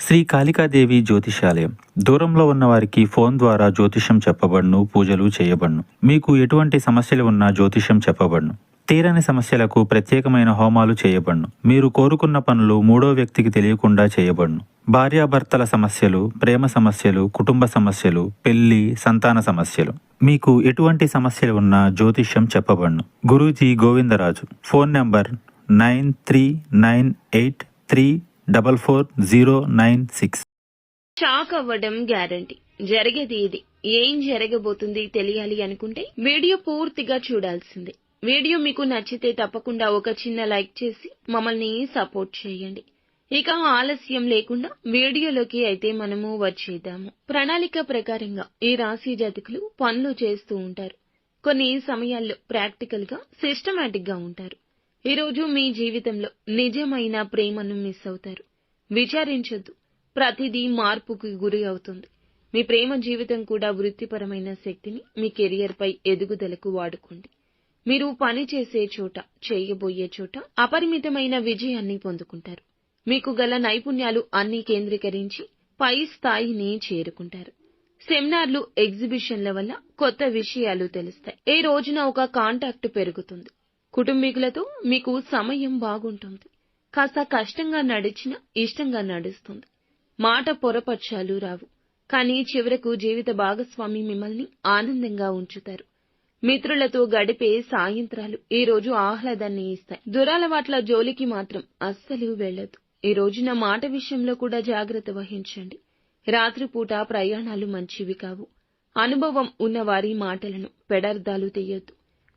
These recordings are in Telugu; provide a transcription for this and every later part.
శ్రీ కాళికాదేవి జ్యోతిషాలయం. దూరంలో ఉన్న వారికి ఫోన్ ద్వారా జ్యోతిష్యం చెప్పబడును, పూజలు చేయబడును. మీకు ఎటువంటి సమస్యలు ఉన్నా జ్యోతిష్యం చెప్పబడును. తీరని సమస్యలకు ప్రత్యేకమైన హోమాలు చేయబడును. మీరు కోరుకున్న పనులు మూడో వ్యక్తికి తెలియకుండా చేయబడును. భార్యాభర్తల సమస్యలు, ప్రేమ సమస్యలు, కుటుంబ సమస్యలు, పెళ్లి, సంతాన సమస్యలు, మీకు ఎటువంటి సమస్యలు ఉన్నా జ్యోతిష్యం చెప్పబడును. Guruji Govindaraju. Phone number 9398344096. Shock అవ్వడం గ్యారంటీ. జరిగేది ఇది. ఏం జరగబోతుంది తెలియాలి అనుకుంటే వీడియో పూర్తిగా చూడాల్సిందే. వీడియో మీకు నచ్చితే తప్పకుండా ఒక చిన్న లైక్ చేసి మమ్మల్ని సపోర్ట్ చేయండి. ఇక ఆలస్యం లేకుండా వీడియోలోకి అయితే మనము వచ్చేద్దాము. ప్రణాళిక ప్రకారంగా ఈ రాశి జాతకులు పనులు చేస్తూ ఉంటారు. కొన్ని సమయాల్లో ప్రాక్టికల్ గా, సిస్టమాటిక్ గా ఉంటారు. ఈ రోజు మీ జీవితంలో నిజమైన ప్రేమను మిస్ అవుతారు. విచారించొద్దు, ప్రతిదీ మార్పుకు గురి అవుతుంది. మీ ప్రేమ జీవితం కూడా వృత్తిపరమైన శక్తిని మీ కెరియర్ పై ఎదుగుదలకు వాడుకోండి. మీరు పని చేసే చోట, చేయబోయే చోట అపరిమితమైన విజయాన్ని పొందుకుంటారు. మీకు గల నైపుణ్యాలు అన్ని కేంద్రీకరించి పై స్థాయిని చేరుకుంటారు. సెమినార్లు, ఎగ్జిబిషన్ల వల్ల కొత్త విషయాలు తెలుస్తాయి. ఈ రోజున ఒక కాంటాక్ట్ పెరుగుతుంది. కుటుంబీకులతో మీకు సమయం బాగుంటుంది. కాస్త కష్టంగా నడిచినా ఇష్టంగా నడుస్తుంది. మాట పొరపక్షాలు రావు. కానీ చివరకు జీవిత భాగస్వామి మిమ్మల్ని ఆనందంగా ఉంచుతారు. మిత్రులతో గడిపే సాయంత్రాలు ఈ రోజు ఆహ్లాదాన్ని ఇస్తాయి. దురలవాట్ల జోలికి మాత్రం అస్సలు వెళ్ళొద్దు. ఈ రోజున మాట విషయంలో కూడా జాగ్రత్త వహించండి. రాత్రిపూట ప్రయాణాలు మంచివి కావు. అనుభవం ఉన్న వారి మాటలను పెడర్థాలు తీయొద్దు.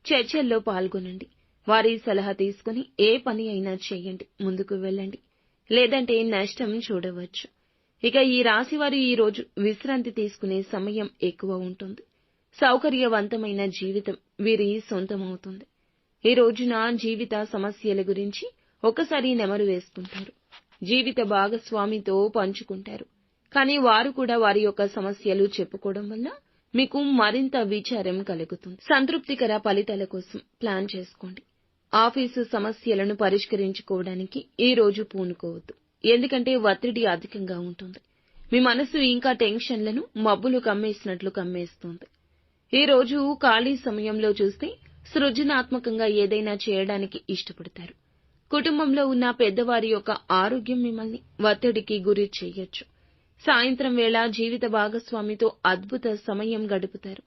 చర్చల్లో పాల్గొనండి. వారి సలహా తీసుకుని ఏ పని అయినా చేయండి. ముందుకు వెళ్ళండి. లేదంటే నష్టం చూడవచ్చు. ఇక ఈ రాశివారు ఈ రోజు విశ్రాంతి తీసుకునే సమయం ఎక్కువ ఉంటుంది. సౌకర్యవంతమైన జీవితం వీరి సొంతమవుతుంది. ఈ రోజున జీవిత సమస్యల గురించి ఒకసారి నెమరు వేసుకుంటారు. జీవిత భాగస్వామితో పంచుకుంటారు. కానీ వారు కూడా వారి యొక్క సమస్యలు చెప్పుకోవడం వల్ల మీకు మరింత విచారం కలుగుతుంది. సంతృప్తికర ఫలితాల కోసం ప్లాన్ చేసుకోండి. ఆఫీసు సమస్యలను పరిష్కరించుకోవడానికి ఈ రోజు పూనుకోవద్దు. ఎందుకంటే ఒత్తిడి అధికంగా ఉంటుంది. మీ మనసు ఇంకా టెన్షన్లను మబ్బులు కమ్మేసినట్లు కమ్మేస్తుంది. ఈ రోజు ఖాళీ సమయంలో చూస్తే సృజనాత్మకంగా ఏదైనా చేయడానికి ఇష్టపడతారు. కుటుంబంలో ఉన్న పెద్దవారి యొక్క ఆరోగ్యం మిమ్మల్ని ఒత్తిడికి గురి చేయొచ్చు. సాయంత్రం వేళ జీవిత భాగస్వామితో అద్భుత సమయం గడుపుతారు.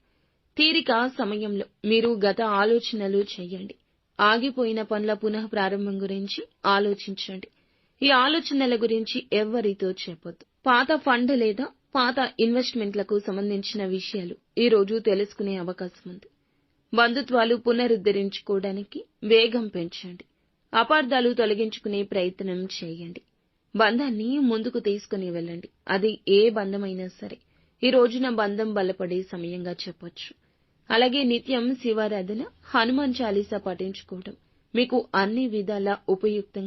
తీరిక సమయంలో మీరు గత ఆలోచనలు చేయండి. ఆగిపోయిన పనుల పునః ప్రారంభం గురించి ఆలోచించండి. ఈ ఆలోచనల గురించి ఎవ్వరితో చెప్పొద్దు. పాత ఫండ్ లేదా పాత ఇన్వెస్ట్మెంట్లకు సంబంధించిన విషయాలు ఈ రోజు తెలుసుకునే అవకాశం ఉంది. బంధుత్వాలు పునరుద్ధరించుకోవడానికి వేగం పెంచండి. అపార్థాలు తొలగించుకునే ప్రయత్నం చేయండి. బంధాన్ని ముందుకు తీసుకుని వెళ్ళండి. అది ఏ బంధమైనా సరే ఈ రోజున బంధం బలపడే సమయంగా చెప్పొచ్చు. అలాగే నిత్యం శివారాధన, హనుమాన్ చాలీసా పఠించుకోవడం మీకు అన్ని విధాలా ఉపయుక్తంగా